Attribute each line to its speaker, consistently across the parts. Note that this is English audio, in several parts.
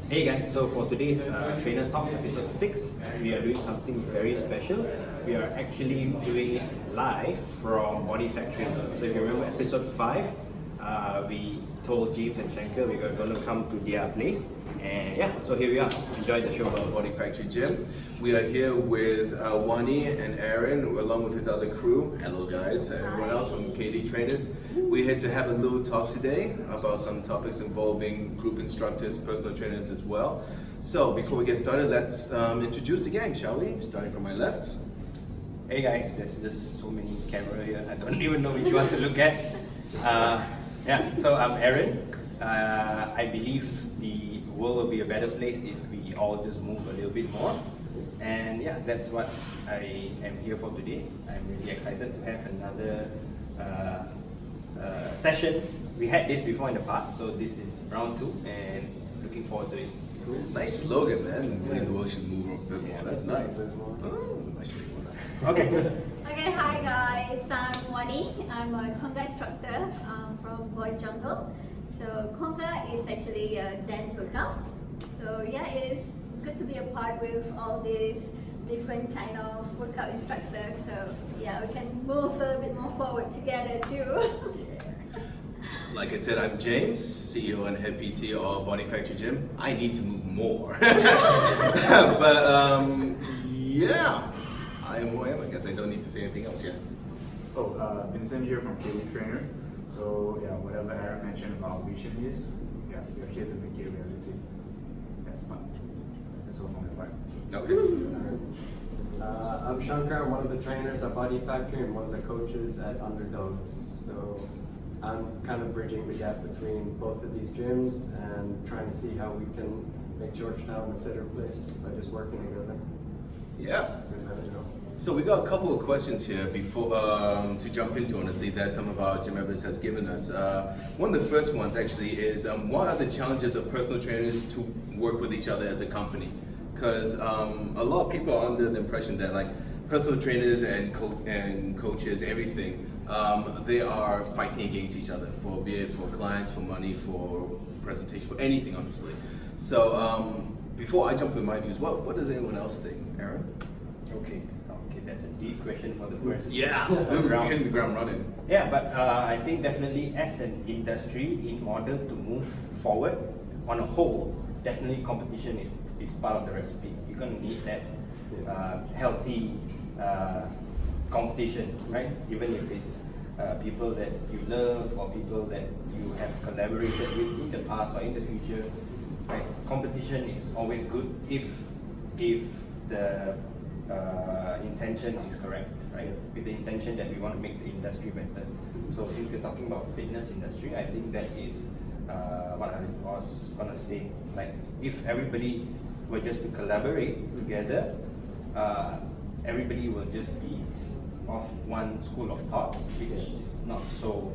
Speaker 1: Hey guys, so for today's Trainer Talk episode 6, we are doing something very special. We are actually doing it live from Body Factory. So if you remember episode 5, we told James and Shankar we were going to come to their place. And yeah, so here we are. Enjoy the show.
Speaker 2: Body Factory Gym. We are here with Wani and Elyn, along with his other crew. Hello guys, everyone else from KD Trainers. We're here to have a little talk today about some topics involving group instructors, personal trainers as well. So before we get started, let's introduce the gang, shall we? Starting from my left.
Speaker 1: Hey guys, there's just so many cameras here. I don't even know which one to look at. Yeah, so I'm Elyn. I believe the world will be a better place if we all just move a little bit more. And yeah, that's what I am here for today. I'm really excited to have another session. We had this before in the past, so this is round 2 and looking forward to it.
Speaker 2: Nice slogan, man. Maybe the world should move a bit more. That's nice.
Speaker 1: Okay.
Speaker 3: Okay, hi guys, I'm Wani. I'm a Konga instructor from Boy Jungle. So Konga is actually a dance workout. So yeah, it's good to be a part with all these different kind of workout instructors. So yeah, we can move a little bit more forward together too.
Speaker 2: Like I said, I'm James, CEO and head PT of Body Factory Gym. I need to move more. But yeah, I am who I am. I guess I don't need to say anything else yet.
Speaker 4: Vincent here from KD Trainer. So yeah, whatever Aaron mentioned about vision is, yeah, we're here to make it a reality. That's fun. That's all from my part.
Speaker 2: Okay.
Speaker 5: I'm Shankar, I'm one of the trainers at Body Factory and one of the coaches at Underdogs. So I'm kind of bridging the gap between both of these gyms and trying to see how we can make Georgetown a fitter place by just working together.
Speaker 2: Yeah.
Speaker 5: That's good, you know.
Speaker 2: So we got a couple of questions here before to jump into, honestly, that some of our gym members has given us. One of the first ones actually is what are the challenges of personal trainers to work with each other as a company? Because a lot of people are under the impression that like personal trainers and coaches, everything, they are fighting against each other, for be it for clients, for money, for presentation, for anything, honestly. So before I jump into my views, what does anyone else think, Aaron?
Speaker 1: Okay, that's a deep question for the first
Speaker 2: We're
Speaker 1: round.
Speaker 2: hitting the ground running.
Speaker 1: Yeah, but I think definitely as an industry, in order to move forward on a whole, definitely competition is part of the recipe. You're going to need that healthy competition, right? Even if it's people that you love or people that you have collaborated with in the past or in the future, right? Competition is always good if the intention is correct, right? With the intention that we want to make the industry better. So since we're talking about fitness industry, I think that is what I was gonna say. Like if everybody were just to collaborate together, everybody will just be of one school of thought, which is not so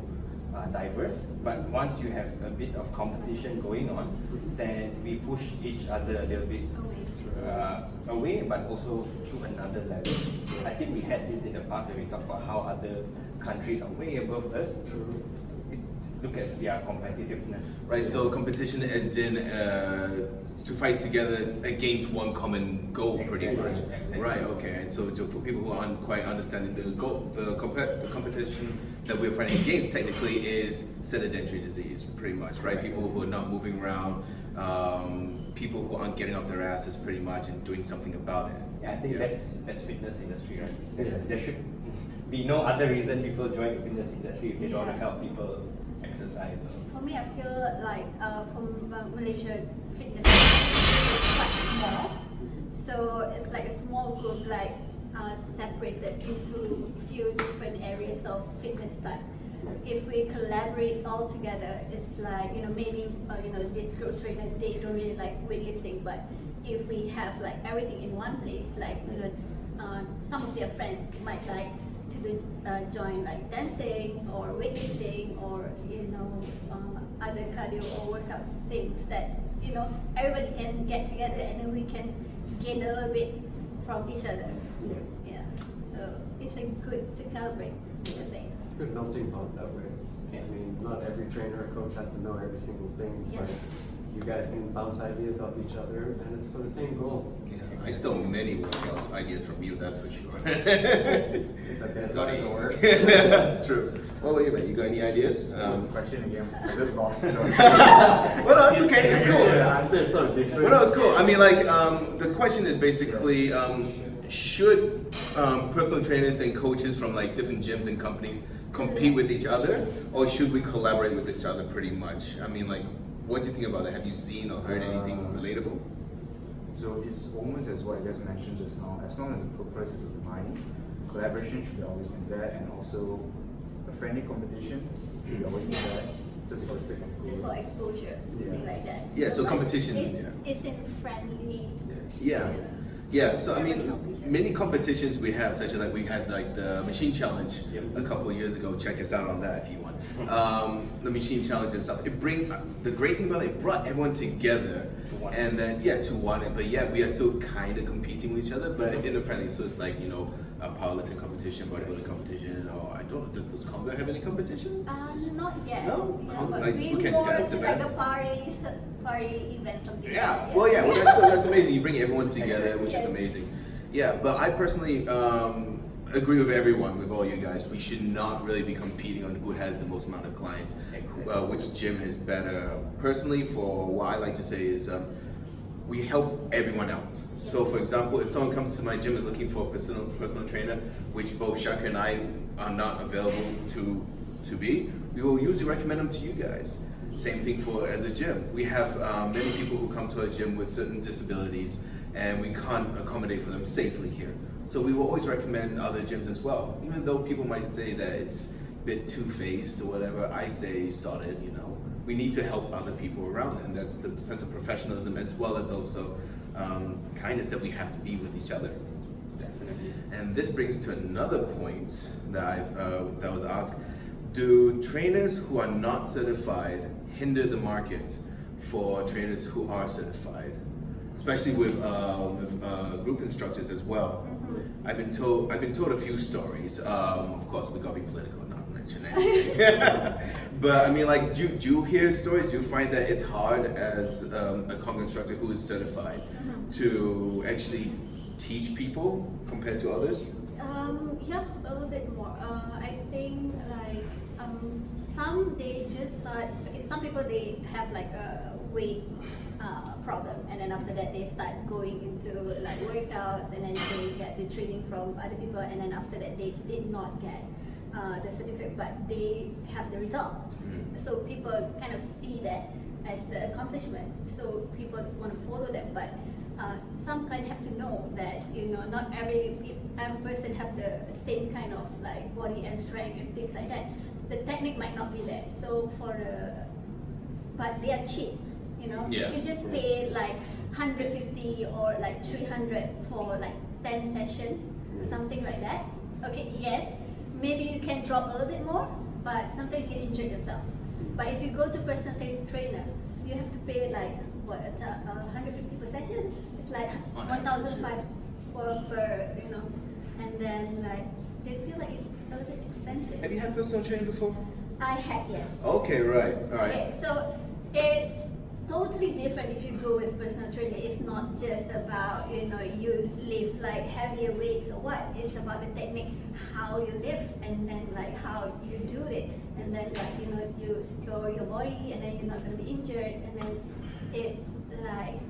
Speaker 1: diverse. But once you have a bit of competition going on, then we push each other a little bit away, but also to another level. I think we had this in the past when we talked about how other countries are way above us. Look at their competitiveness.
Speaker 2: Right, so competition as in to fight together against one common goal, pretty much.
Speaker 1: Exactly.
Speaker 2: Right, okay. And so for people who aren't quite understanding the goal, the competition that we're fighting against technically is sedentary disease, pretty much, right? People who are not moving around, people who aren't getting off their asses, pretty much, and doing something about it.
Speaker 1: Yeah, I think that's fitness industry, right? There should be no other reason people join the fitness industry if they don't want to help people exercise.
Speaker 3: For me, I feel like from Malaysia, fitness is quite small. So it's like a small group, like separated into few different areas of fitness type. If we collaborate all together, it's like, maybe this group trainer, they don't really like weightlifting, but if we have like everything in one place, like some of their friends might like to join like dancing or weightlifting or other cardio or workout things that everybody can get together and then we can gain a little bit from each other. Yeah. So it's a good to collaborate. I think.
Speaker 5: It's a good melting pot that way. I mean, not every trainer or coach has to know every single thing, but you guys can bounce ideas off each other, and it's for the same goal.
Speaker 2: Yeah, I stole many workouts ideas from you, that's for sure.
Speaker 5: It's okay, as long as it works.
Speaker 2: True. What about you, man? You got any ideas?
Speaker 4: What was the question again? A bit lost.
Speaker 2: Well, no, it's okay. It's cool.
Speaker 5: The answer is so different.
Speaker 2: Well, no, it's cool. I mean, like, the question is basically, should personal trainers and coaches from like different gyms and companies compete with each other, or should we collaborate with each other? Pretty much. I mean, like, what do you think about that? Have you seen or heard anything relatable?
Speaker 4: So it's almost as what I just mentioned just now. As long as the purpose is aligned, collaboration should always be there, and also a friendly competitions should always be there, just for the sake of
Speaker 3: Just
Speaker 4: growth.
Speaker 3: for exposure, something like that.
Speaker 2: Yeah, so competition,
Speaker 3: It's,
Speaker 2: yeah.
Speaker 3: it's in friendly.
Speaker 2: Yeah. Yeah, so I mean, many competitions we have, such as like we had like the machine challenge a couple of years ago. Check us out on that if you want. The machine challenge and stuff. The great thing about it brought everyone together, and then to one. But yeah, we are still kind of competing with each other, but in a friendly. So it's like a powerlifting competition, bodybuilding competition, or I don't know. Does Konga have any competition?
Speaker 3: Not yet.
Speaker 2: No?
Speaker 3: Yeah, but
Speaker 2: Like,
Speaker 3: we
Speaker 2: who can
Speaker 3: more
Speaker 2: dance the
Speaker 3: like
Speaker 2: best?
Speaker 3: a party event, something like
Speaker 2: Yeah,
Speaker 3: that.
Speaker 2: well, that's amazing. You bring everyone together, which is amazing. Yeah, but I personally agree with everyone, with all you guys. We should not really be competing on who has the most amount of clients, which gym is better. Personally, for what I like to say is we help everyone out. So, for example, if someone comes to my gym and looking for a personal trainer, which both Shankar and I are not available to be, we will usually recommend them to you guys. Same thing for as a gym. We have many people who come to our gym with certain disabilities, and we can't accommodate for them safely here. So we will always recommend other gyms as well. Even though people might say that it's a bit two-faced or whatever, I say solid, We need to help other people around, and that's the sense of professionalism as well as also kindness that we have to be with each other.
Speaker 1: Definitely.
Speaker 2: And this brings to another point that was asked. Do trainers who are not certified hinder the market for trainers who are certified? Especially with group instructors as well. I've been told a few stories. Of course, we gotta be political, not mention anything. But I mean, like, do you hear stories? Do you find that it's hard as a Konga instructor who is certified to actually teach people compared to others?
Speaker 3: Yeah, a little bit more. I think like some they just start. Okay, some people they have like a weight problem, and then after that they start going into like workouts, and then they get the training from other people, and then after that they did not get the certificate, but they have the result. So people kind of see that as an accomplishment. So people want to follow them, but some clients have to know that not every person have the same kind of like body and strength and things like that. The technique might not be there. So but they are cheap.
Speaker 2: Yeah.
Speaker 3: You just pay like 150 or like 300 for like 10 sessions, something like that. Okay, yes, maybe you can drop a little bit more, but sometimes you can injure yourself. But if you go to personal trainer, you have to pay like 150 per session. It's like 1,500 per and then like they feel like it's a little bit expensive.
Speaker 2: Have you had personal training before?
Speaker 3: I had, yes.
Speaker 2: Okay, right, all right.
Speaker 3: Okay, so it's totally different if you go with personal training. It's not just about you lift like heavier weights or what. It's about the technique, how you lift, and then like how you do it, and then like you secure your body, and then you're not going to be injured, and then it's like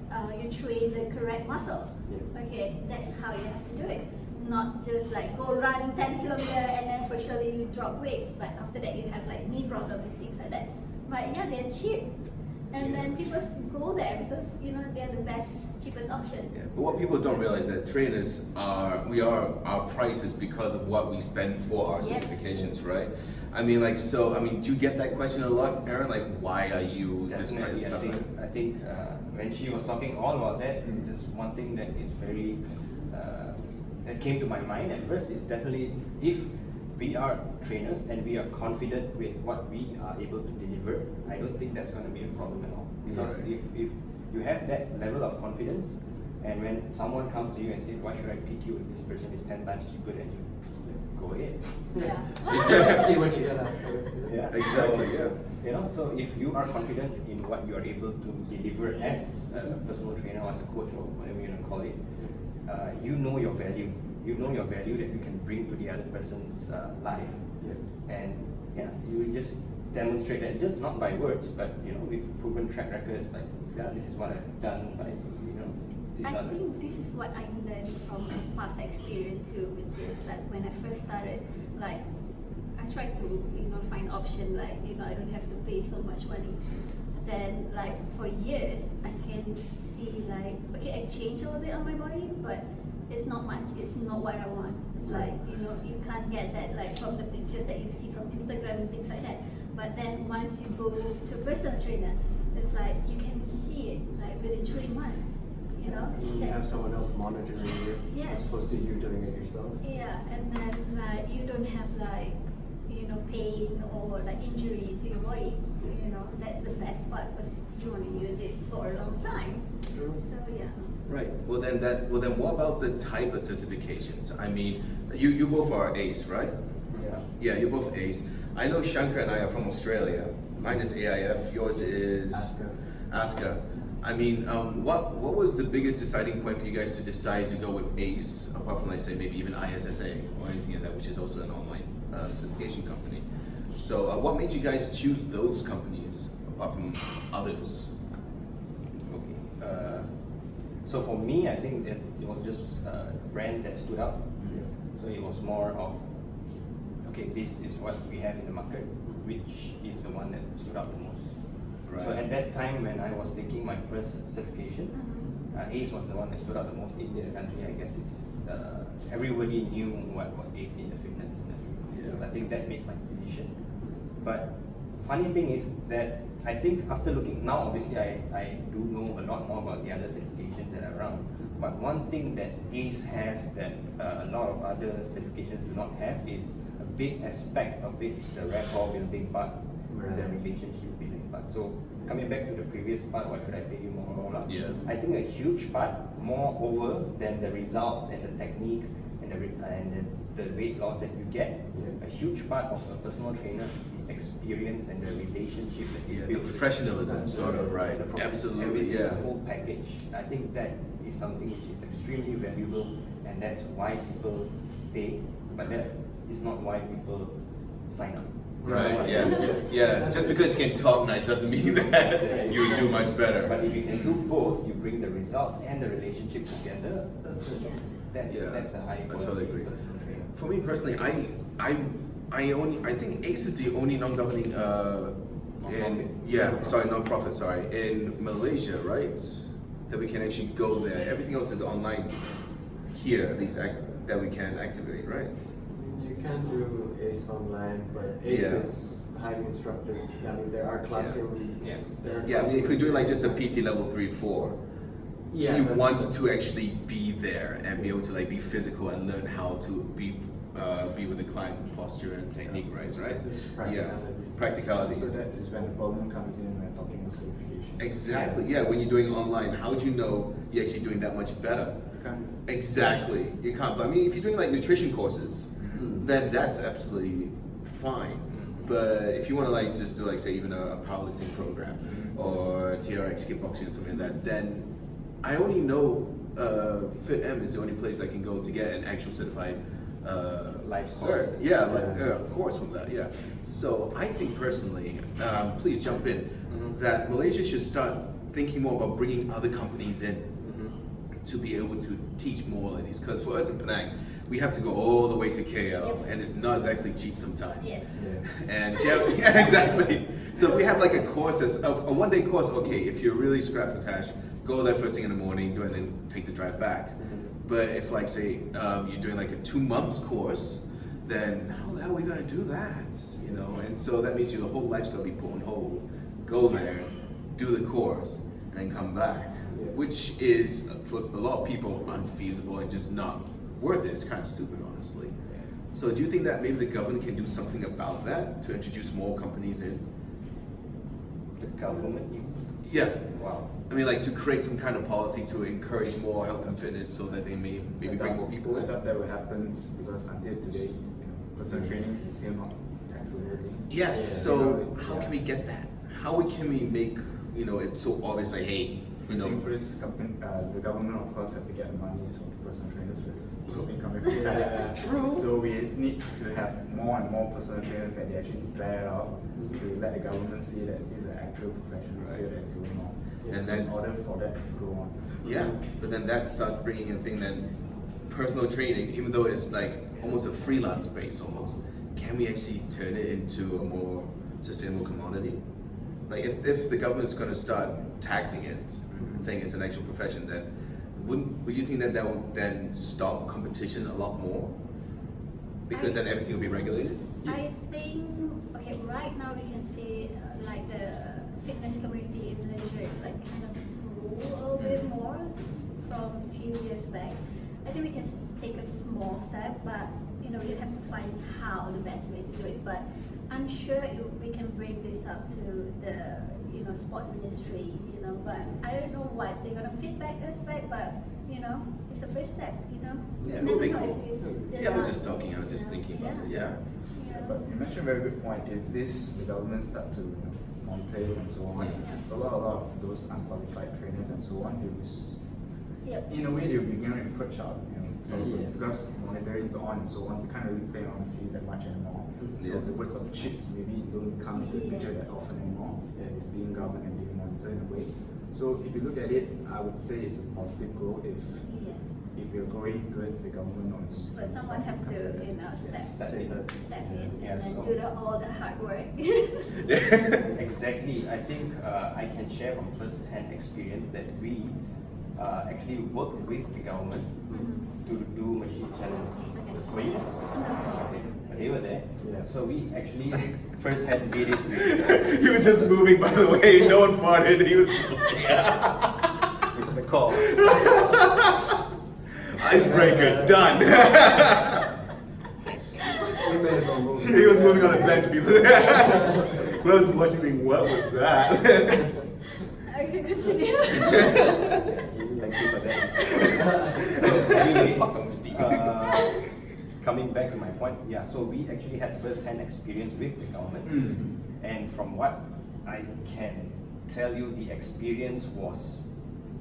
Speaker 3: you train the correct muscle. Okay, that's how you have to do it. Not just like go run 10 kilometers and then for sure you drop weights, but after that you have like knee problems and things like that. But yeah, they're cheap. And then people go there because they're the best, cheapest option.
Speaker 2: Yeah, but what people don't realize that trainers our prices because of what we spend for our
Speaker 3: Yes.
Speaker 2: certifications, right? I mean, do you get that question a lot, Aaron? Like, why are you this price and
Speaker 1: Definitely,
Speaker 2: stuff?
Speaker 1: I think when she was talking all about that, just one thing that is very that came to my mind at first is definitely if we are trainers and we are confident with what we are able to deliver, I don't think that's going to be a problem at all. Because if you have that level of confidence, and when someone comes to you and says, why should I pick you if this person is 10 times cheaper than you? Go ahead.
Speaker 3: Yeah.
Speaker 5: See what you get after.
Speaker 1: Yeah.
Speaker 2: Exactly, yeah.
Speaker 1: You know, so if you are confident in what you are able to deliver as a personal trainer or as a coach or whatever you want to call it, you know your value. You know your value that you can bring to the other person's life, and yeah, you just demonstrate that, just not by words, but you know, with proven track records. Like, yeah, this is what I've done. By
Speaker 3: I think this is what I learned from my past experience too, which is like when I first started, like I tried to find option like I don't have to pay so much money. Then like for years I can see like okay, I change a little bit on my body, but it's not much. It's not what I want. It's like you can't get that like from the pictures that you see from Instagram and things like that. But then once you go to a personal trainer, it's like you can see it like within 3 months.
Speaker 5: You have someone else monitoring you as opposed to you doing it yourself.
Speaker 3: Yeah, and then like you don't have like pain or like injury to your body. That's the best part because you want to use it for a long time.
Speaker 5: True.
Speaker 3: So yeah.
Speaker 2: Right. Well then what about the type of certifications? I mean, you both are ACE, right?
Speaker 1: Yeah.
Speaker 2: Yeah, you're both ACE. I know Shankar and I are from Australia. Mine is AIF. Yours is ASCA. I mean, what was the biggest deciding point for you guys to decide to go with ACE, apart from, let's say, maybe even ISSA or anything like that, which is also an online certification company? So, what made you guys choose those companies apart from others?
Speaker 1: Okay. So for me, I think that it was just a brand that stood out. So it was more of, okay, this is what we have in the market, which is the one that stood out the most.
Speaker 2: Right.
Speaker 1: So at that time when I was taking my first certification, ACE was the one that stood out the most in this country. I guess it's everybody knew what was ACE in the fitness industry.
Speaker 2: Yeah.
Speaker 1: So I think that made my decision. But funny thing is that I think after looking now, obviously I do know a lot more about the other certifications that are around. But one thing that ACE has that a lot of other certifications do not have is a big aspect of it is the rapport building part, the relationship building part. So coming back to the previous part, what should I pay you more?
Speaker 2: Yeah.
Speaker 1: I think a huge part, more over than the results and the techniques and the weight loss that you get. A huge part of a personal trainer is the experience and the relationship that you
Speaker 2: Yeah,
Speaker 1: build.
Speaker 2: the professionalism, sort of, right? Absolutely,
Speaker 1: Everything,
Speaker 2: yeah.
Speaker 1: the whole package. I think that is something which is extremely valuable, and that's why people stay. But that is not why people sign up.
Speaker 2: Right, yeah. Just because you can talk nice doesn't mean that you do much better.
Speaker 1: But if you can do both, you bring the results and the relationship together.
Speaker 5: That's it.
Speaker 1: That's a high quality
Speaker 2: totally agree.
Speaker 1: personal trainer.
Speaker 2: For me personally, I think ACE is the only non-governing non-profit in Malaysia, right? That we can actually go there. Everything else is online here, at least that we can activate, right?
Speaker 5: You can do ACE online, but ACE is highly instructed. I mean, there are classroom.
Speaker 2: I mean, if you're doing like just a PT level 3, 4, you want to actually be there and be able to like be physical and learn how to be with the client, posture and technique, right? Practicality.
Speaker 4: So that is when the problem comes in when talking about certification.
Speaker 2: Exactly. Yeah. When you're doing online, how do you know you're actually doing that much better?
Speaker 4: You can't.
Speaker 2: Exactly. You can't. But I mean, if you're doing like nutrition courses, then that's absolutely fine. But if you want to like just do like say even a powerlifting program or TRX kickboxing or something like that, then I only know FitM is the only place I can go to get an actual certified
Speaker 1: life
Speaker 2: cert.
Speaker 1: course.
Speaker 2: Course from that. Yeah. So I think personally, please jump in, that Malaysia should start thinking more about bringing other companies in to be able to teach more of these. Because for us in Penang, we have to go all the way to KL, and it's not exactly cheap sometimes.
Speaker 3: Yes.
Speaker 2: And exactly. So if we have like a course, a one-day course, okay, if you're really strapped for cash, go there first thing in the morning, do it, and then take the drive back. But if like say you're doing like a 2 months course, then how the hell are we gonna do that? You know, and so that means the whole life's gonna be put on hold. Go there, do the course, and then come back, which is for a lot of people unfeasible and just not worth it. It's kind of stupid, honestly. So do you think that maybe the government can do something about that to introduce more companies in?
Speaker 1: The government.
Speaker 2: Yeah.
Speaker 1: Wow.
Speaker 2: I mean, like to create some kind of policy to encourage more health and fitness, so that they may maybe bring more people
Speaker 4: I
Speaker 2: in.
Speaker 4: thought that would happen because until today, personal training is still not flexibility.
Speaker 2: Yes.
Speaker 5: Yeah.
Speaker 2: So
Speaker 4: Yeah.
Speaker 2: how can we get that? How can we make it so obvious? Like, hey,
Speaker 4: First thing first, the government of course have to get the money from personal trainers first, which has been coming from tax.
Speaker 2: True.
Speaker 4: So we need to have more and more personal trainers that they actually declare out to let the government see that this is an actual professional field that's going on.
Speaker 2: And
Speaker 4: in
Speaker 2: then
Speaker 4: order for that to go on.
Speaker 2: yeah, but then that starts bringing in thing that personal training, even though it's like almost a freelance base almost, can we actually turn it into a more sustainable commodity? Like if the government's going to start taxing it, saying it's an actual profession, then would you think that would then stop competition a lot more? Because then everything will be regulated?
Speaker 3: I think, okay, right now we can see like the fitness community in Malaysia is like kind of grew a little bit more from a few years back. I think we can take a small step, but you have to find how the best way to do it. But I'm sure we can bring this up to the sport ministry, but I don't know what they're gonna feedback us back, but it's a first step,
Speaker 2: Yeah, it
Speaker 3: Never
Speaker 2: will be
Speaker 3: know
Speaker 2: cool.
Speaker 3: if
Speaker 2: Yeah, I was just talking, I was just thinking about it, yeah.
Speaker 4: But you mentioned a very good point. If the government start to monetize and so on, a lot of those unqualified trainers and so on, they'll be
Speaker 3: Yep.
Speaker 4: in a way they'll be getting approach out, sort of
Speaker 5: Yeah.
Speaker 4: because monitoring is on and so on, you can't really play on fees that much anymore. So
Speaker 2: Yeah.
Speaker 4: the words of chips maybe don't come into the picture that often anymore.
Speaker 5: Yeah.
Speaker 4: It's being governed and being monitored in a way. So if you look at it, I would say it's a positive goal
Speaker 3: Yes.
Speaker 4: if we're going towards the government on this.
Speaker 3: But someone have to,
Speaker 1: Step in.
Speaker 3: step in
Speaker 1: Yeah,
Speaker 3: and then
Speaker 1: so-
Speaker 3: do all the hard work.
Speaker 1: Exactly. I think I can share from first-hand experience that we actually worked with the government to do machine challenge.
Speaker 3: Okay.
Speaker 1: Were you there? Okay. They were there.
Speaker 5: Yeah.
Speaker 1: So we actually first-hand did it with
Speaker 2: He was just moving, by the way, no one farted, he was
Speaker 1: it's the call.
Speaker 2: icebreaker, done.
Speaker 5: We may as well move.
Speaker 2: He was moving on a bench, people. I was watching, thinking, what was that?
Speaker 3: I can continue.
Speaker 1: Thank you for that. So anyway, coming back to my point, yeah, so we actually had first-hand experience with the government, and from what I can tell you, the experience was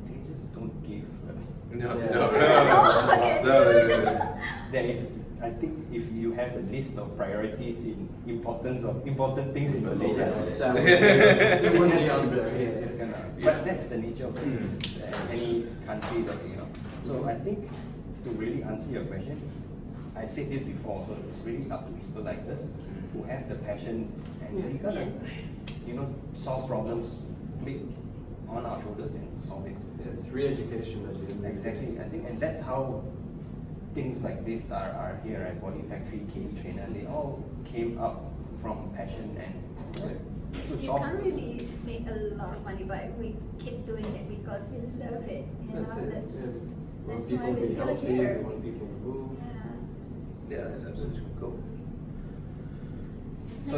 Speaker 1: they just don't give.
Speaker 2: No.
Speaker 1: There is, I think, if you have a list of priorities in important things in Malaysia,
Speaker 5: It wouldn't be out there.
Speaker 1: it's gonna. But that's the nature of any country that So I think to really answer your question, I said this before. So it's really up to people like us who have the passion and we gotta, solve problems, click on our shoulders and solve it.
Speaker 5: Yeah, it's re-education at the end of the day.
Speaker 1: Exactly. I think, and that's how things like this are here at Body Factory, KE Trainer. They all came up from passion and to
Speaker 3: You
Speaker 1: solve.
Speaker 3: can't really make a lot of money, but we keep doing it because we love it.
Speaker 5: That's it.
Speaker 3: That's,
Speaker 5: Yeah. We
Speaker 3: that's
Speaker 5: want people
Speaker 3: why
Speaker 5: to
Speaker 3: we're
Speaker 5: be
Speaker 3: still
Speaker 5: healthy,
Speaker 3: here.
Speaker 5: we want people to move.
Speaker 3: Yeah.
Speaker 2: Yeah, that's absolutely cool.
Speaker 1: So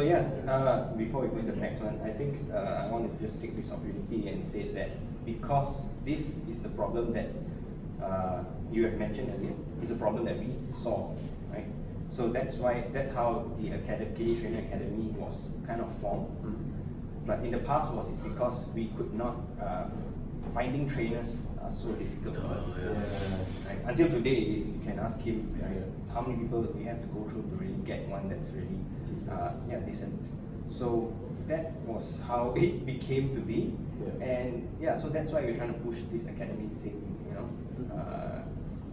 Speaker 1: before we go to the next one, I think I want to just take this opportunity and say that because this is the problem that you have mentioned earlier, is a problem that we solve, right? So that's how the KE Trainer Academy was kind of formed. But in the past it's because we could not finding trainers are so difficult for us. Right? Until today, you can ask him how many people we have to go through to really get one that's really decent. So that was how it became to be, and so that's why we're trying to push this academy thing,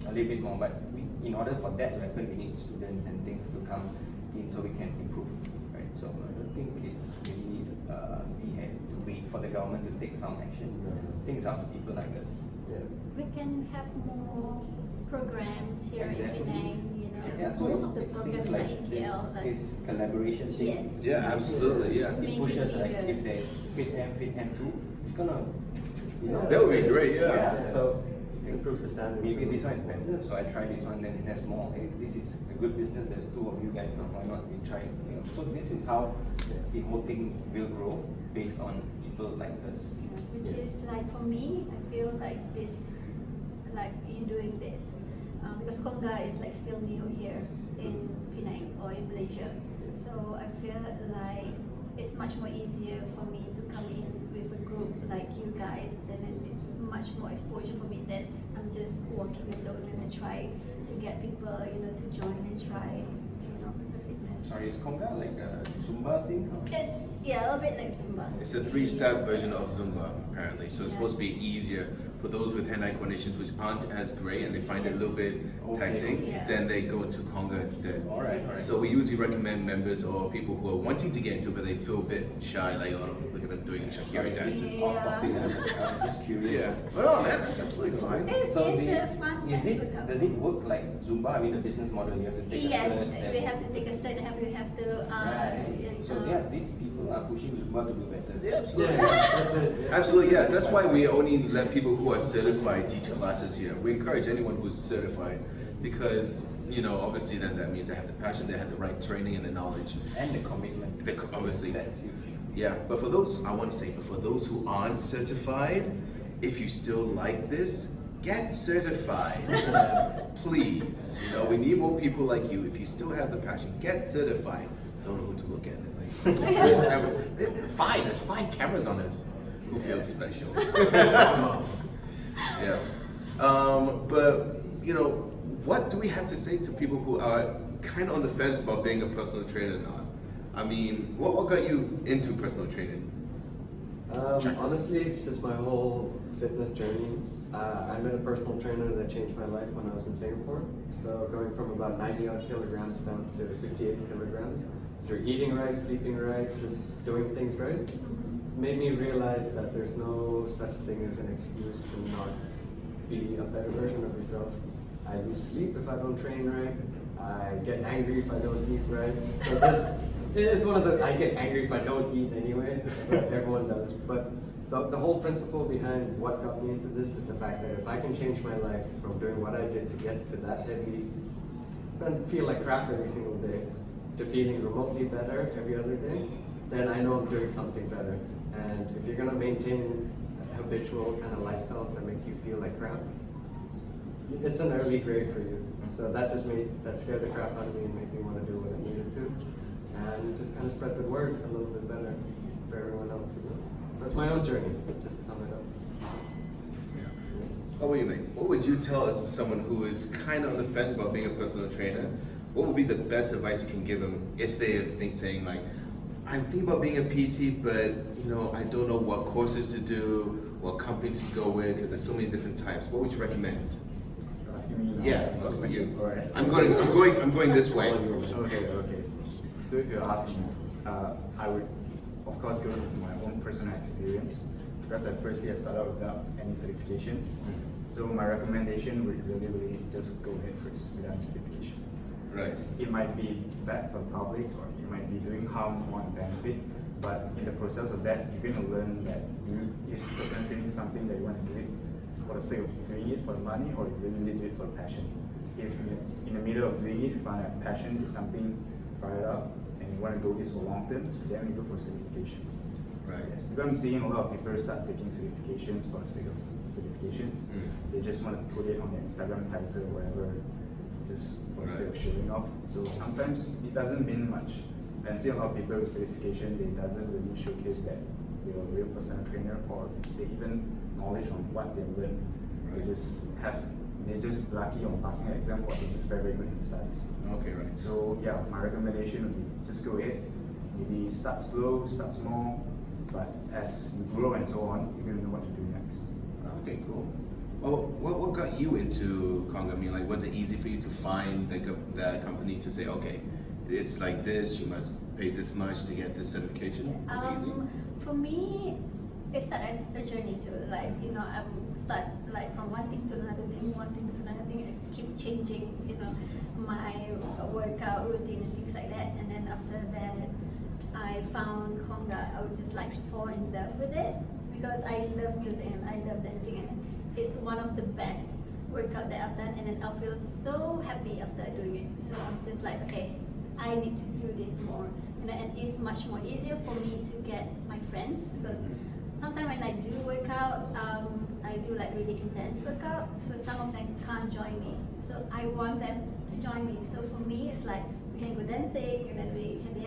Speaker 1: a little bit more. But in order for that to happen, we need students and things to come in so we can improve, right? So I don't think it's really we have to wait for the government to take some action. Things up to people like us.
Speaker 3: We can have more programs here
Speaker 1: Exactly.
Speaker 3: in Penang,
Speaker 1: Yeah, so
Speaker 3: most of the
Speaker 1: it's
Speaker 3: programs
Speaker 1: things
Speaker 3: are
Speaker 1: like
Speaker 3: in KL.
Speaker 1: this collaboration thing.
Speaker 3: Yes.
Speaker 2: Yeah, absolutely, yeah.
Speaker 1: It pushes like if there's Fit M2, it's gonna,
Speaker 2: That would be great, yeah.
Speaker 1: So
Speaker 5: Improve the standards.
Speaker 1: maybe this one is better, so I try this one, then it has more. Hey, this is a good business. There's two of you guys. Why not we try? So this is how the whole thing will grow based on people like us.
Speaker 3: Which is like for me, I feel like this, like in doing this, because Konga is like still new here in Penang or in Malaysia. So I feel like it's much more easier for me to come in with a group like you guys, and then much more exposure for me than I'm just walking alone and I try to get people, to join and try, the fitness.
Speaker 1: Sorry, is Konga like a Zumba thing? Or?
Speaker 3: It's a little bit like Zumba.
Speaker 2: It's a 3-step version of Zumba, apparently. So it's supposed to be easier for those with hand-eye coordinations which aren't as great and they find it a little bit taxing,
Speaker 3: Yeah.
Speaker 2: then they go to Konga instead.
Speaker 1: Alright.
Speaker 2: So we usually recommend members or people who are wanting to get into it but they feel a bit shy, like, oh, look at them doing Shakira dances.
Speaker 3: Yeah.
Speaker 1: Off topic, I'm just curious.
Speaker 2: Yeah. But no, man, that's absolutely fine.
Speaker 3: It's
Speaker 1: So
Speaker 3: a fun workout.
Speaker 1: does it work like Zumba? I mean, the business model, you have to take
Speaker 3: Yes,
Speaker 1: a cert.
Speaker 3: we have to take a cert, we have to
Speaker 1: Right. So yeah, these people are pushing Zumba to do better.
Speaker 2: Yeah, absolutely.
Speaker 5: Yeah, that's it. Yeah.
Speaker 2: Absolutely, yeah. That's why we only let people who are certified teach classes here. We encourage anyone who's certified because, obviously then that means they have the passion, they have the right training and the knowledge.
Speaker 1: And the commitment.
Speaker 2: Obviously.
Speaker 1: That's huge.
Speaker 2: Yeah, but for those who aren't certified, if you still like this, get certified. Please. We need more people like you. If you still have the passion, get certified. Don't know who to look at. There's 5 cameras on us. Who feels special? Yeah. But what do we have to say to people who are kind of on the fence about being a personal trainer or not? I mean, what got you into personal training?
Speaker 5: Honestly, it's just my whole fitness journey. I met a personal trainer that changed my life when I was in Singapore. So going from about 90 odd kilograms down to 58 kilograms through eating right, sleeping right, just doing things right, made me realize that there's no such thing as an excuse to not be a better version of yourself. I lose sleep if I don't train right. I get angry if I don't eat right. So it's one of the, I get angry if I don't eat anyway. Everyone does. But the whole principle behind what got me into this is the fact that if I can change my life from doing what I did to get to that heavy and feel like crap every single day to feeling remotely better every other day, then I know I'm doing something better. And if you're gonna maintain habitual kind of lifestyles that make you feel like crap, it's an early grave for you. So that scared the crap out of me and made me want to do what I needed to, and just kind of spread the word a little bit better for everyone else. That's my own journey, just to sum it up.
Speaker 2: What do you think? What would you tell as someone who is kind of on the fence about being a personal trainer? What would be the best advice you can give them if they are saying like, I'm thinking about being a PT, but I don't know what courses to do, what companies to go with, because there's so many different types. What would you recommend?
Speaker 4: You're asking me now?
Speaker 2: Yeah, that's what you.
Speaker 4: Alright.
Speaker 2: I'm going this way.
Speaker 4: Okay. So if you're asking me, I would, of course, go with my own personal experience because I started without any certifications. So my recommendation would really just go ahead first without certification.
Speaker 2: Right.
Speaker 4: It might be bad for the public or it might be doing harm more than benefit, but in the process of that, you're going to learn that is personal training something that you want to do it for the sake of doing it for the money, or you really do it for the passion. If you're in the middle of doing it, you find that passion is something fired up and you want to go this for long term, then you go for certifications.
Speaker 2: Right.
Speaker 4: Yes, because I'm seeing a lot of people start taking certifications for the sake of certifications. They just want to put it on their Instagram title or whatever, just for the sake of showing off. So sometimes it doesn't mean much. And I see a lot of people with certification, they doesn't really showcase that they are a real personal trainer or they even knowledge on what they learned. They're just lucky on passing an exam or they're just very good in studies.
Speaker 2: Okay, right.
Speaker 4: So yeah, my recommendation would be just go ahead. Maybe start slow, start small, but as you grow and so on, you're gonna know what to do next.
Speaker 2: Okay, cool. Well, what got you into Konga? I mean, like, was it easy for you to find that company to say, okay, it's like this, you must pay this much to get this certification? Was it easy?
Speaker 3: For me, it started as a journey too. Like, I would start like from one thing to another thing, and keep changing, my workout routine and things like that. And then after that, I found Konga. I would just like fall in love with it because I love music and I love dancing, and it's one of the best workout that I've done. And then I feel so happy after doing it. So I'm just like, okay, I need to do this more. And it's much more easier for me to get my friends because sometimes when I do workout, I do like really intense workout. So some of them can't join me. So I want them to join me. So for me, it's like we can go dancing and then we can be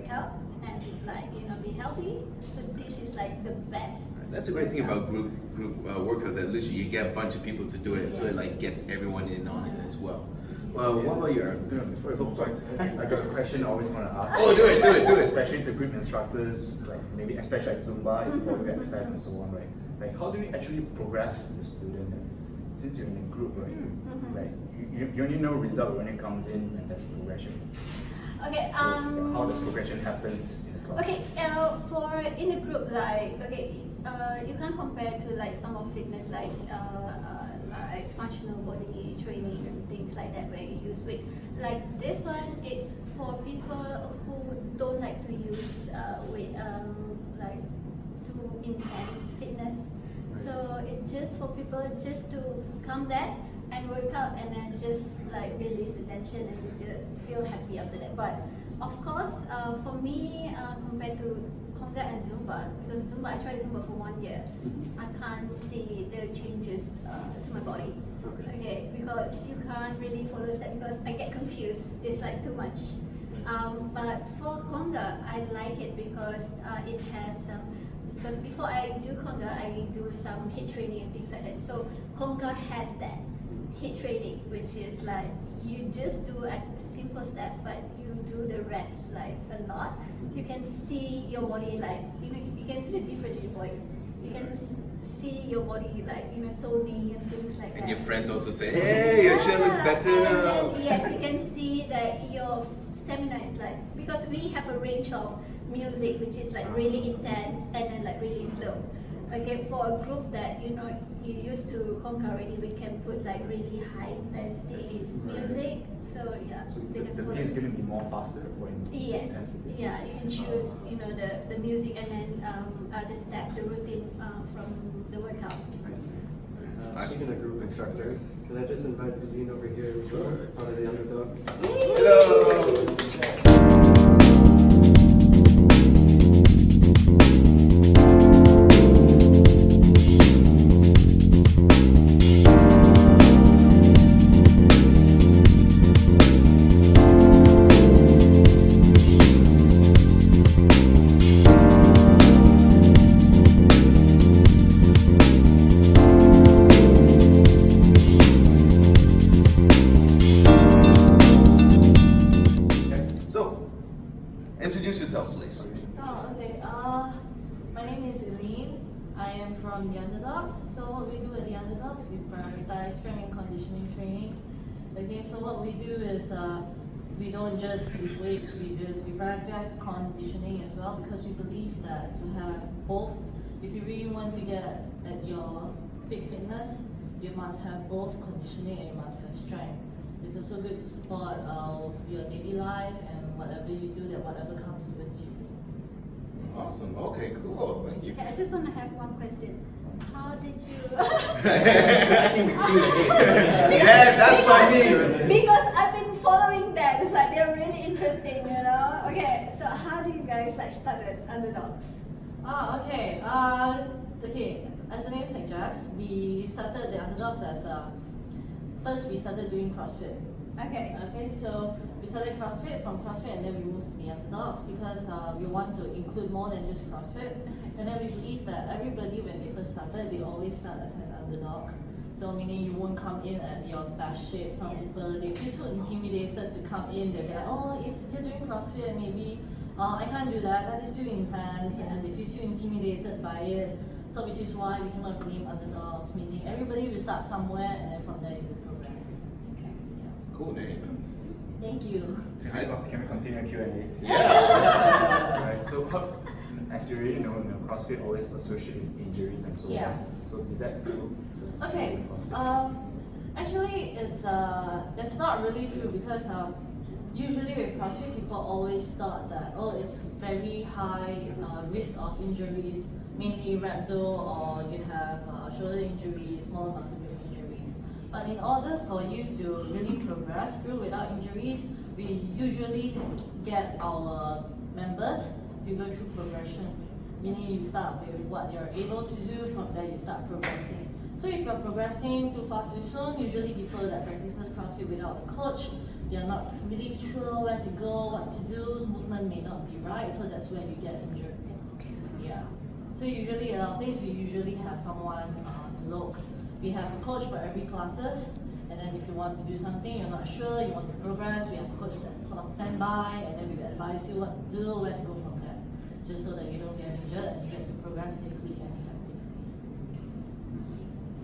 Speaker 3: workout and be healthy. So this is like the best.
Speaker 2: That's a great thing about group workouts. That literally you get a bunch of people to do it, so it like gets everyone in on it as well. Well, what about you, Aaron?
Speaker 4: Before I go, sorry, I got a question I always want to ask.
Speaker 2: Oh, do it.
Speaker 4: Especially to group instructors, it's like maybe especially like Zumba, it's about exercise and so on, right? Like, how do you actually progress the student? And since you're in a group, right? Like, you only know result when it comes in, and that's progression.
Speaker 3: Okay.
Speaker 4: So, how the progression happens in the class.
Speaker 3: Okay. For in a group, you can't compare to like some of fitness like functional body training and things like that where you use weight. Like this one, it's for people who don't like to use weight, like too intense fitness. So it's just for people just to come there and work out and then just like release the tension and just feel happy after that. But of course, for me, compared to Konga and Zumba, because Zumba, I tried Zumba for 1 year, I can't see the changes to my body. Okay, because you can't really follow step because I get confused. It's like too much. But for Konga, I like it because it has some. Because before I do Konga, I do some HIIT training and things like that. So Konga has that HIIT training, which is like you just do a simple step, but you do the reps like a lot. You can see your body like you can see the difference in your body. You can see your body like toning and things like that.
Speaker 2: And your friends also say, "Hey, your shirt looks better
Speaker 3: and
Speaker 2: now."
Speaker 3: then, yes, you can see that your stamina is like because we have a range of music which is like really intense and then like really slow. Okay, for a group that you used to conquer already, we can put like really high intensity music. So yeah,
Speaker 4: So
Speaker 3: they can
Speaker 4: the
Speaker 3: follow.
Speaker 4: pace is going to be more faster for
Speaker 3: Yes,
Speaker 4: intensity.
Speaker 3: yeah, you can choose the music and then the step, the routine from the workouts.
Speaker 4: I see.
Speaker 5: Speaking of group instructors, can I just invite Elyn over here as well, part of the Underdogs?
Speaker 2: Hello. So, introduce yourself, please.
Speaker 6: Oh, okay. My name is Elyn. I am from the Underdogs. So what we do at the Underdogs, we prioritize strength and conditioning training. Okay, so what we do is we don't just lift weights, we prioritize conditioning as well because we believe that to have both, if you really want to get at your peak fitness, you must have both conditioning and you must have strength. It's also good to support your daily life and whatever you do, that whatever comes towards you.
Speaker 2: Awesome. Okay, cool. Thank you.
Speaker 3: Okay, I just want to have one question. How did you?
Speaker 2: Yeah, that's funny.
Speaker 3: Because I've been following that. It's like they're really interesting, Okay, so how do you guys like started Underdogs?
Speaker 6: Okay. Okay. As the name suggests, we started the Underdogs as first we started doing CrossFit.
Speaker 3: Okay.
Speaker 6: Okay, so we started CrossFit from CrossFit and then we moved to the Underdogs because we want to include more than just CrossFit. And then we believe that everybody, when they first started, they always start as an underdog. So meaning you won't come in at your best shape. Some people, they feel too intimidated to come in. They'll be like, oh, if you're doing CrossFit, maybe I can't do that. That is too intense. And then they feel too intimidated by it. So which is why we came up with the name Underdogs, meaning everybody will start somewhere and then from there you will progress.
Speaker 3: Okay.
Speaker 2: Cool name.
Speaker 6: Thank you.
Speaker 4: Can we continue Q&A?
Speaker 2: Yeah.
Speaker 4: Right. So, as you already know, CrossFit always associated with injuries and so
Speaker 6: Yeah.
Speaker 4: on. So, is that true?
Speaker 6: Okay. Actually, it's not really true because usually with CrossFit, people always thought that it's very high risk of injuries, mainly rhabdo or you have shoulder injuries, smaller muscle group injuries. But in order for you to really progress through without injuries, we usually get our members to go through progressions. Meaning you start with what you're able to do, from there you start progressing. So if you're progressing too far too soon, usually people that practices CrossFit without a coach, they're not really sure where to go, what to do, movement may not be right, so that's when you get injured. Yeah. So usually at our place, we usually have someone to look. We have a coach for every classes, and then if you want to do something, you're not sure, you want to progress, we have a coach that's on standby, and then we will advise you what to do, where to go from there, just so that you don't get injured and you get to progress safely and effectively.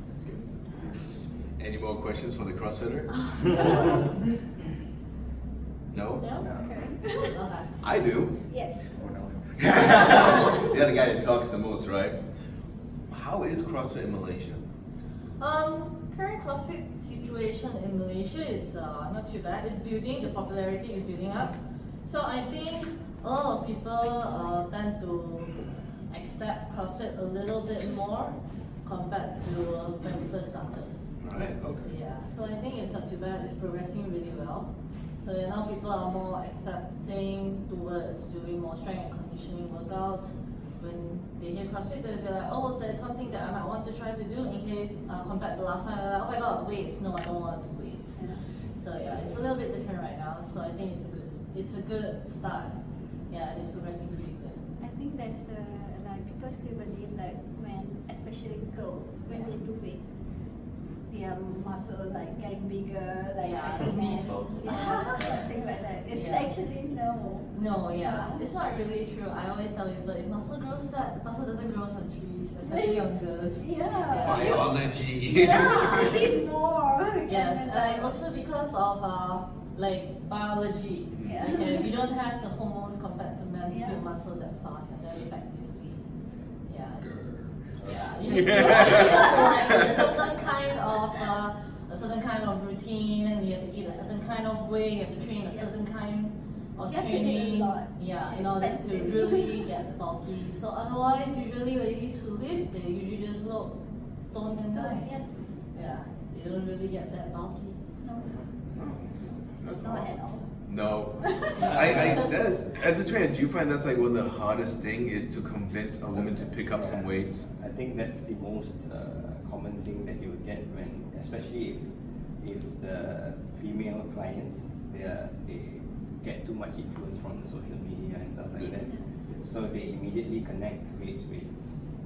Speaker 4: That's good.
Speaker 2: Any more questions for the CrossFitter? No?
Speaker 6: Yeah? Okay.
Speaker 2: I do.
Speaker 3: Yes.
Speaker 4: Oh no.
Speaker 2: You're the guy that talks the most, right? How is CrossFit in Malaysia?
Speaker 6: Current CrossFit situation in Malaysia, it's not too bad. It's building, the popularity is building up. So I think a lot of people tend to accept CrossFit a little bit more compared to when we first started.
Speaker 2: Right, okay.
Speaker 6: Yeah, so I think it's not too bad. It's progressing really well. So yeah, now people are more accepting towards doing more strength and conditioning workouts. When they hear CrossFit, they'll be like, oh, there's something that I might want to try to do in case, compared to last time, they're like, oh my god, weights, no, I don't want to do weights. So yeah, it's a little bit different right now, so I think it's a good start. Yeah, and it's progressing pretty good.
Speaker 3: I think there's like people still believe like when, especially girls, when they do weights, their muscle like getting bigger, like
Speaker 6: Yeah,
Speaker 3: the
Speaker 6: the
Speaker 3: man,
Speaker 6: beef.
Speaker 3: yeah, something like that. It's
Speaker 6: Yeah.
Speaker 3: actually no.
Speaker 6: No, yeah, it's not really true. I always tell people if muscle grows, that muscle doesn't grow on trees, especially on girls.
Speaker 3: Yeah.
Speaker 2: Biology.
Speaker 3: Yeah, we need more.
Speaker 6: Yes, and also because of like biology.
Speaker 3: Yeah.
Speaker 6: Okay, we don't have the hormones compared to men to
Speaker 3: Yeah.
Speaker 6: build muscle that fast and very effectively. Yeah. Yeah. You
Speaker 2: Yeah.
Speaker 6: have to like a certain kind of routine. You have to eat a certain kind of way. You have to train a certain kind of
Speaker 3: You have to eat a
Speaker 6: training.
Speaker 3: lot.
Speaker 6: Yeah, in order to
Speaker 3: Expensive.
Speaker 6: really get bulky. So otherwise, usually ladies who lift, they usually just look toned and nice.
Speaker 3: Yes.
Speaker 6: Yeah, they don't really get that bulky.
Speaker 3: No.
Speaker 2: That's
Speaker 3: Not at
Speaker 2: awesome.
Speaker 3: all.
Speaker 2: No. That's, as a trainer, do you find that's like one of the hardest thing is to convince a woman to pick up some weights?
Speaker 1: I think that's the most common thing that you would get when, especially if the female clients, they get too much influence from the social media and stuff like that. So they immediately connect weights with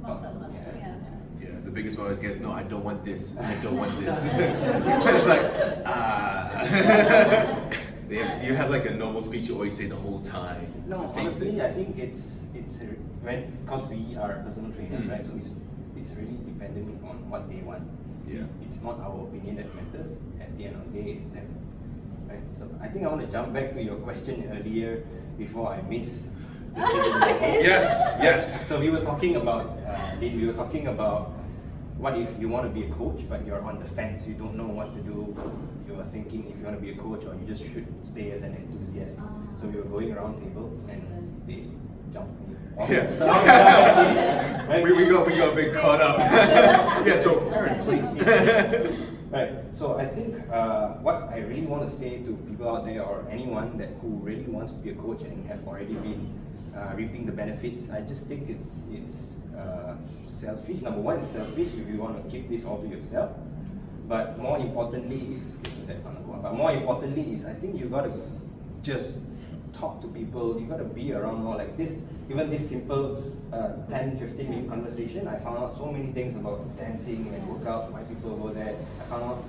Speaker 6: Muscle.
Speaker 3: Yeah.
Speaker 2: Yeah, the biggest one always gets, no, I don't want this. I don't want this.
Speaker 6: That's true.
Speaker 2: It's like, you have like a normal speech you always say the whole time.
Speaker 1: No,
Speaker 2: It's the same
Speaker 1: honestly,
Speaker 2: thing.
Speaker 1: I think it's when, because we are personal trainers,
Speaker 2: Mm.
Speaker 1: right? So it's really dependent on what they want.
Speaker 2: Yeah.
Speaker 1: It's not our opinion that matters. At the end of the day, it's them. Right? So I think I want to jump back to your question earlier before I miss.
Speaker 2: Yes.
Speaker 1: So we were talking about, Lynn, we were talking about what if you want to be a coach, but you're on the fence, you don't know what to do. You are thinking if you want to be a coach, or you just should stay as an enthusiast. So we were going around tables, and they jumped me.
Speaker 2: Yeah.
Speaker 1: Right?
Speaker 2: We got a bit caught up. Yeah, so Aaron, please.
Speaker 1: Right. So I think what I really want to say to people out there, or anyone that who really wants to be a coach and have already been reaping the benefits, I just think it's selfish. Number one, it's selfish if you want to keep this all to yourself. But more importantly is that's gonna go on. But more importantly is I think you gotta just talk to people. You gotta be around more like this. Even this simple 10-15 minute conversation, I found out so many things about dancing and workout. My people go there. I found out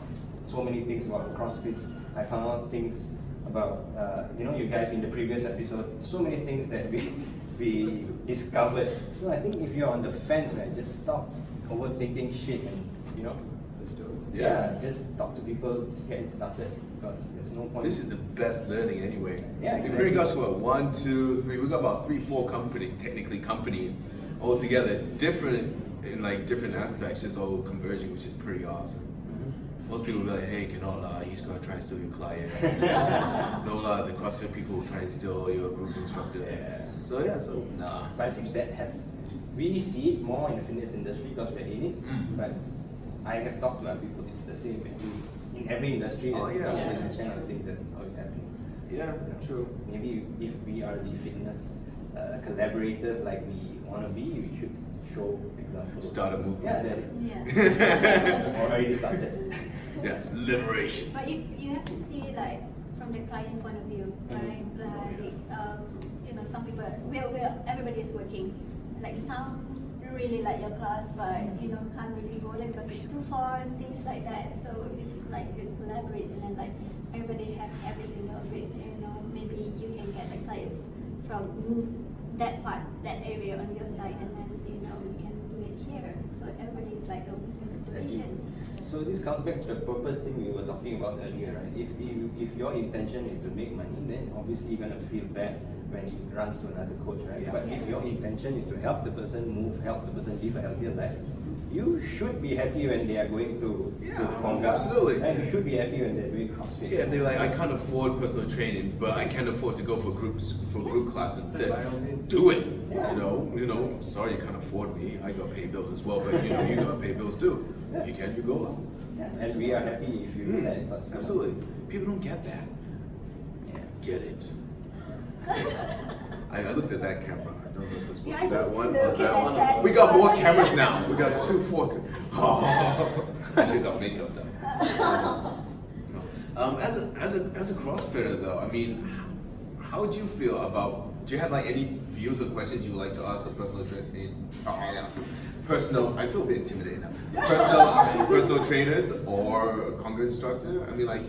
Speaker 1: so many things about CrossFit. I found out things about you guys in the previous episode. So many things that we discovered. So I think if you're on the fence, man, just stop overthinking shit and
Speaker 5: Let's do it.
Speaker 2: Yeah.
Speaker 1: just talk to people, just get it started, because there's no point.
Speaker 2: This is the best learning anyway.
Speaker 1: Yeah,
Speaker 2: We've
Speaker 1: exactly.
Speaker 2: already got to what, 1, 2, 3. We got about 3-4 companies all together, different in like different aspects, just all converging, which is pretty awesome. Most people will be like, hey, cannot he's gonna try and steal your client. No lie, the CrossFit people will try and steal your group instructor.
Speaker 1: Yeah.
Speaker 2: So nah.
Speaker 1: But I think that we see it more in the fitness industry because we're in it.
Speaker 2: Mm.
Speaker 1: But I have talked to other people, it's the same. In every industry,
Speaker 2: Oh,
Speaker 1: there's
Speaker 2: yeah.
Speaker 1: this kind of things that's always happening.
Speaker 2: Yeah, true.
Speaker 1: Maybe if we are the fitness collaborators like we want to be, we should show examples.
Speaker 2: Start a movement.
Speaker 1: Yeah, that
Speaker 3: Yeah.
Speaker 1: already started.
Speaker 2: Yeah, liberation.
Speaker 3: But you have to see like from from the client point of view, right? Like, some people, everybody is working. Like some really like your class, but can't really go there because it's too far and things like that. So if you collaborate and then like everybody have everything of it, maybe you can get a client from that area on your side, and then you can do it here. So everybody is like a situation.
Speaker 1: So this comes back to the purpose thing we were talking about earlier, right? If your intention is to make money, then obviously you're gonna feel bad when it runs to another coach, right?
Speaker 2: Yeah.
Speaker 1: But if your intention is to help the person move, help the person live a healthier life, you should be happy when they are going to Konga.
Speaker 2: Absolutely.
Speaker 1: And you should be happy when they're doing CrossFit.
Speaker 2: Yeah, if they're like, I can't afford personal training, but I can afford to go for group classes instead.
Speaker 5: By all means.
Speaker 2: Do it.
Speaker 1: Yeah.
Speaker 2: Sorry you can't afford me. I gotta pay bills as well, but you gotta pay bills too.
Speaker 1: Yeah.
Speaker 2: You go.
Speaker 1: Yeah. And we are happy if you do that. Because,
Speaker 2: Absolutely. People don't get that.
Speaker 1: Yeah.
Speaker 2: Get it. I looked at that camera. I don't know if it's supposed
Speaker 3: Yeah,
Speaker 2: to be
Speaker 3: I
Speaker 2: that
Speaker 3: just
Speaker 2: one
Speaker 3: looked
Speaker 2: or that
Speaker 3: at
Speaker 2: one.
Speaker 3: that
Speaker 2: We got more
Speaker 3: one.
Speaker 2: cameras now. We got 2 forces. Oh, I should got makeup done. As a CrossFitter though, I mean, how would you feel about? Do you have like any views or questions you would like to ask a personal I feel a bit intimidated now. Personal trainers or Konga instructor? I mean, like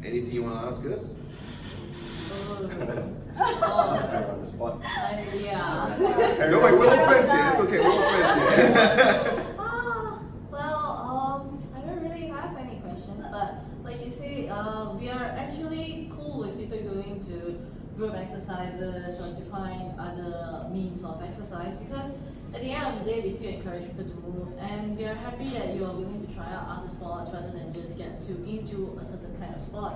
Speaker 2: anything you want to ask us?
Speaker 1: On the spot.
Speaker 6: Yeah.
Speaker 2: No, wait, we're all friends here. It's okay, we're all friends here.
Speaker 6: I don't really have any questions, but like you say, we are actually cool with people going to group exercises or to find other means of exercise, because at the end of the day, we still encourage people to move, and we are happy that you are willing to try out other sports rather than just get into a certain kind of sport.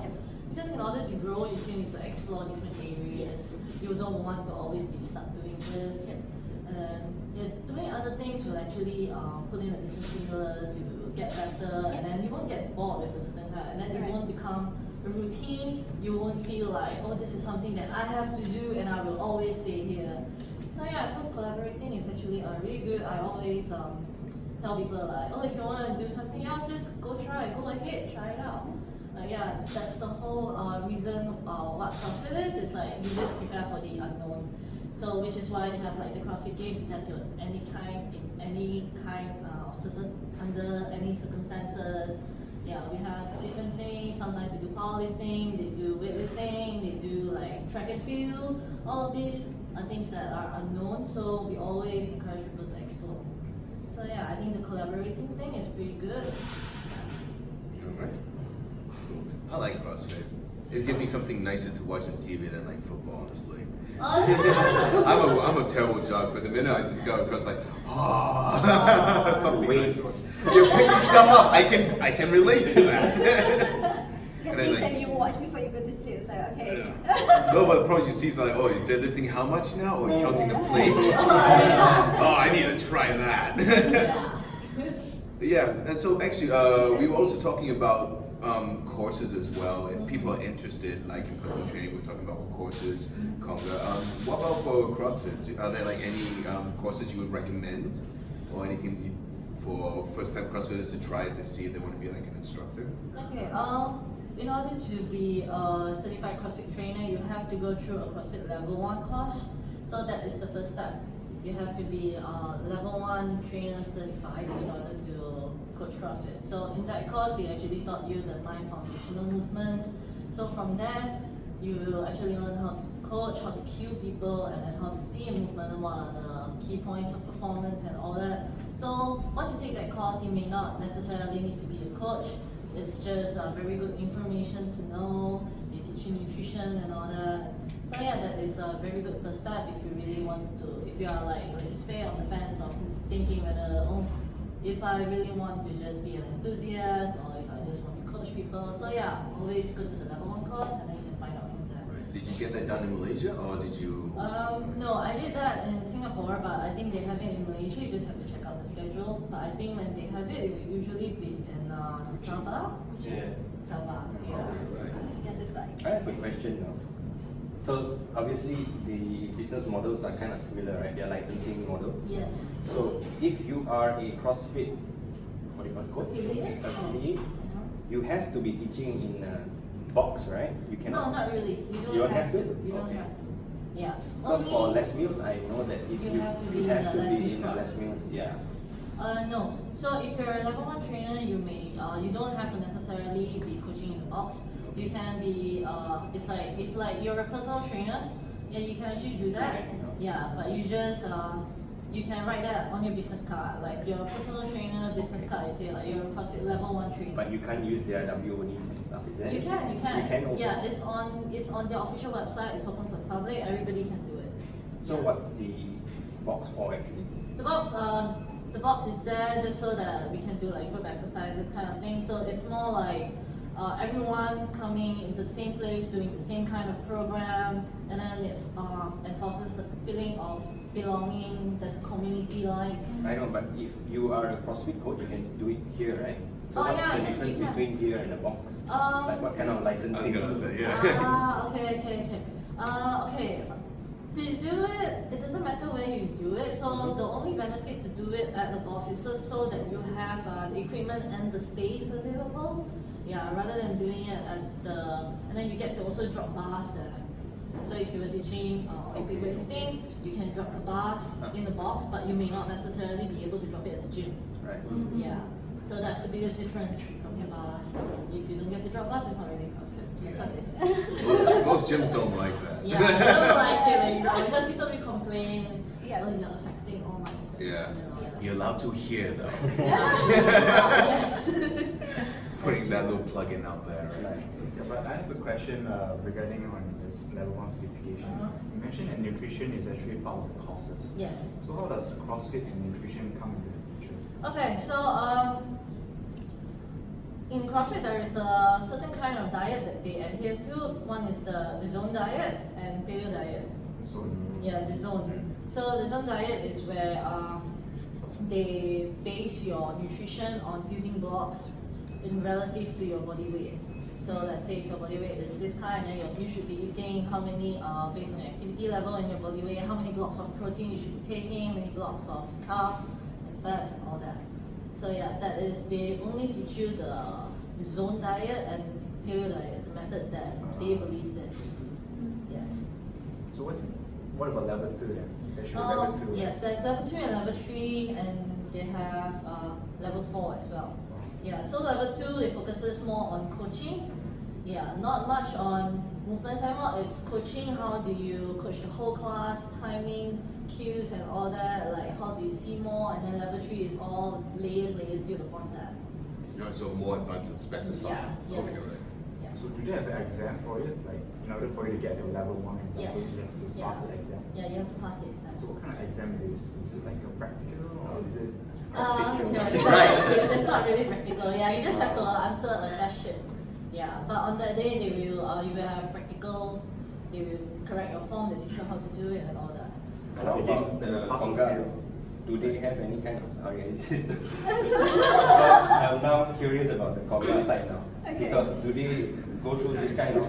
Speaker 6: Because in order to grow, you still need to explore different areas. You don't want to always be stuck doing this. And doing other things will actually put in a different stimulus. You will get better, and then you won't get bored with a certain kind. And then it won't become a routine. You won't feel like, oh, this is something that I have to do, and I will always stay here. So collaborating is actually really good. I always tell people like, oh, if you want to do something else, just go ahead, try it out. That's the whole reason what CrossFit is. It's like you just prepare for the unknown. So which is why they have like the CrossFit Games. It tells you any kind of certain under any circumstances. Yeah, we have different things. Sometimes they do powerlifting, they do weightlifting, they do like track and field. All of these are things that are unknown. So we always encourage people to explore. So I think the collaborating thing is pretty good.
Speaker 2: Alright. I like CrossFit. It gives me something nicer to watch on TV than like football, honestly. I'm a terrible jog, but the minute I discover CrossFit, something nice. You're picking stuff up. I can relate to that.
Speaker 3: The things that you watch before you go to sleep. It's like, okay.
Speaker 2: No, but the problem you see is like, oh, you're deadlifting how much now? Or you're counting the plates? I need to try that. Yeah, and so actually, we were also talking about courses as well. If people are interested, like in personal training, we're talking about courses, Konga. What about for CrossFit? Are there like any courses you would recommend, or anything for first-time CrossFitters to try to see if they want to be like an instructor?
Speaker 6: Okay. In order to be a certified CrossFit trainer, you have to go through a CrossFit Level 1 course. So that is the first step. You have to be Level 1 trainer certified in order to coach CrossFit. So in that course, they actually taught you the 9 foundational movements. So from there, you will actually learn how to coach, how to cue people, and then how to see a movement, what are the key points of performance and all that. So once you take that course, you may not necessarily need to be a coach. It's just very good information to know. They teach you nutrition and all that. So that is a very good first step if you really want to, if you are like you stay on the fence of thinking whether, if I really want to just be an enthusiast or if I just want to coach people. So always go to the Level 1 course and then you can find out from there.
Speaker 2: Right. Did you get that done in Malaysia or did you?
Speaker 6: No, I did that in Singapore, but I think they have it in Malaysia. You just have to check out the schedule. But I think when they have it, it will usually be in Sabah.
Speaker 1: Yeah.
Speaker 6: Sabah,
Speaker 2: Right.
Speaker 3: The other side.
Speaker 1: I have a question now. So obviously the business models are kind of similar, right? They're licensing models.
Speaker 6: Yes.
Speaker 1: So if you are a CrossFit, what do you call it, coach?
Speaker 6: Affiliate?
Speaker 1: Affiliate, you have to be teaching in box, right? You
Speaker 6: No,
Speaker 1: cannot.
Speaker 6: not really. You don't,
Speaker 1: You don't
Speaker 6: have,
Speaker 1: have
Speaker 6: to.
Speaker 1: to?
Speaker 6: You don't
Speaker 1: Okay.
Speaker 6: have to. Yeah.
Speaker 1: Because for Les Mills, I know that if
Speaker 6: You
Speaker 1: you
Speaker 6: have to be
Speaker 1: you
Speaker 6: in
Speaker 1: have
Speaker 6: the
Speaker 1: to
Speaker 6: Les
Speaker 1: be
Speaker 6: Mills
Speaker 1: in the
Speaker 6: club.
Speaker 1: Les Mills. Yeah.
Speaker 6: Yes. No. So if you're a level 1 trainer, you may you don't have to necessarily be coaching in the box. You can be it's like you're a personal trainer. Yeah, you can actually do that.
Speaker 1: Okay,
Speaker 6: Yeah, but you just you can write that on your business card, like your personal trainer business card. You say like you're a CrossFit level 1 trainer.
Speaker 1: But you can't use their WODs and stuff, is it?
Speaker 6: You can.
Speaker 1: You can also.
Speaker 6: Yeah, it's on their official website. It's open for the public. Everybody can do it.
Speaker 1: So what's the box for actually?
Speaker 6: The box is there just so that we can do like group exercises kind of thing. So it's more like everyone coming into the same place, doing the same kind of program, and then it enforces the feeling of belonging. There's a community like.
Speaker 1: I know, but if you are a CrossFit coach, you can do it here, right? So
Speaker 6: Oh,
Speaker 1: what's
Speaker 6: yeah,
Speaker 1: the
Speaker 6: yes, you
Speaker 1: difference
Speaker 6: can.
Speaker 1: between here and the box? Like what kind of licensing?
Speaker 2: I was gonna say, yeah.
Speaker 6: Okay. To do it, it doesn't matter where you do it. So the only benefit to do it at the box is just so that you have the equipment and the space available. Yeah, rather than doing it at the, and then you get to also drop bars there. So if you were teaching big weightlifting, you can drop the bars in the box, but you may not necessarily be able to drop it at the gym.
Speaker 1: Right.
Speaker 6: Yeah. So that's the biggest difference from your bars. If you don't get to drop bars, it's not really CrossFit. That's what they say.
Speaker 2: Most gyms don't like that.
Speaker 6: Yeah, I don't like it when you know, because people will complain,
Speaker 3: Yeah.
Speaker 6: oh, you're affecting all my equipment
Speaker 2: Yeah.
Speaker 6: and all that.
Speaker 2: You're allowed to hear though.
Speaker 6: Yeah, yes.
Speaker 2: Putting that little plug-in out there. Right?
Speaker 1: Right.
Speaker 4: Yeah, but I have a question regarding on this level 1 certification. You mentioned that nutrition is actually part of the courses.
Speaker 6: Yes.
Speaker 4: So how does CrossFit and nutrition come into the picture?
Speaker 6: Okay, so in CrossFit there is a certain kind of diet that they adhere to. One is the zone diet and paleo diet.
Speaker 4: So
Speaker 6: Yeah, the zone. So the zone diet is where they base your nutrition on building blocks in relative to your body weight. So let's say if your body weight is this kind, then you should be eating how many based on your activity level and your body weight, how many blocks of protein you should be taking, how many blocks of carbs and fats and all that. So yeah, that is, they only teach you the zone diet and paleo diet, the method that they believe in. Yes.
Speaker 4: So what about level 2 then? There should be level 2.
Speaker 6: Yes, there's level 2 and level 3, and they have level 4 as well. Yeah, so level 2, it focuses more on coaching. Yeah, not much on movements anymore. It's coaching. How do you coach the whole class, timing, cues, and all that. Like how do you see more? And then level 3 is all layers built upon that.
Speaker 2: So more advanced and specified.
Speaker 6: Yeah.
Speaker 2: Okay,
Speaker 6: Yes.
Speaker 2: right.
Speaker 6: Yeah.
Speaker 4: So do they have an exam for it? Like in order for you to get your level 1 exam,
Speaker 6: Yes.
Speaker 4: you have to
Speaker 6: Yeah.
Speaker 4: pass the exam.
Speaker 6: Yeah, you have to pass the exam.
Speaker 4: So what kind of exam it is? Is it like a practical or is it
Speaker 6: No,
Speaker 4: conceptual?
Speaker 6: it's not, it's not really practical. Yeah, you just have to answer a test sheet. Yeah, but on that day they will you will have practical. They will correct your form. They teach you how to do it and all that.
Speaker 1: How
Speaker 4: Again,
Speaker 1: about the
Speaker 4: pass or
Speaker 1: Konga?
Speaker 4: fail.
Speaker 1: Do they have any kind of I'm now curious about the Konga side now.
Speaker 3: Okay.
Speaker 1: Because do they go through this kind of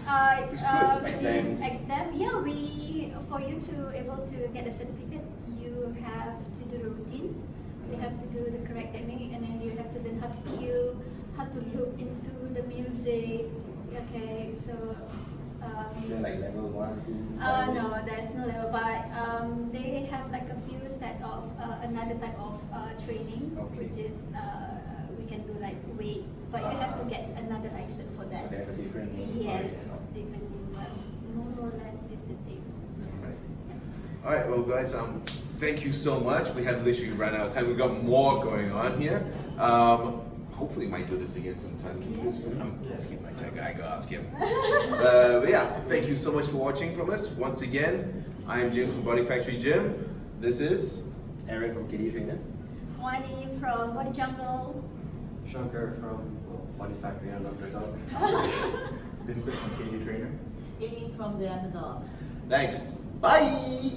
Speaker 1: Exams.
Speaker 3: Exam. Yeah, for you to able to get a certificate, you have to do the routines. You have to do the correct technique, and then you have to learn how to cue, how to look into the music. Okay, so.
Speaker 1: is there like level 1, 2?
Speaker 3: No, there's no level, but they have like a few set of another type of training,
Speaker 1: Okay.
Speaker 3: which is we can do like weights, but you have to get another license for that.
Speaker 1: So they have a different name.
Speaker 3: Yes,
Speaker 1: Okay.
Speaker 3: different name, but more or less it's the same.
Speaker 2: All right, well, guys, thank you so much. We have literally run out of time. We've got more going on here. Hopefully, might do this again sometime. Keep my tech guy. Go ask him. But yeah, thank you so much for watching from us. Once again, I am James from Body Factory Gym. This is
Speaker 1: Aaron from KD Trainer.
Speaker 3: Wani from Body Jungle.
Speaker 5: Shankar from Wani Factory and Underdogs.
Speaker 4: Vincent from KD Trainer.
Speaker 6: Elyn from the Underdogs.
Speaker 2: thanks. Bye.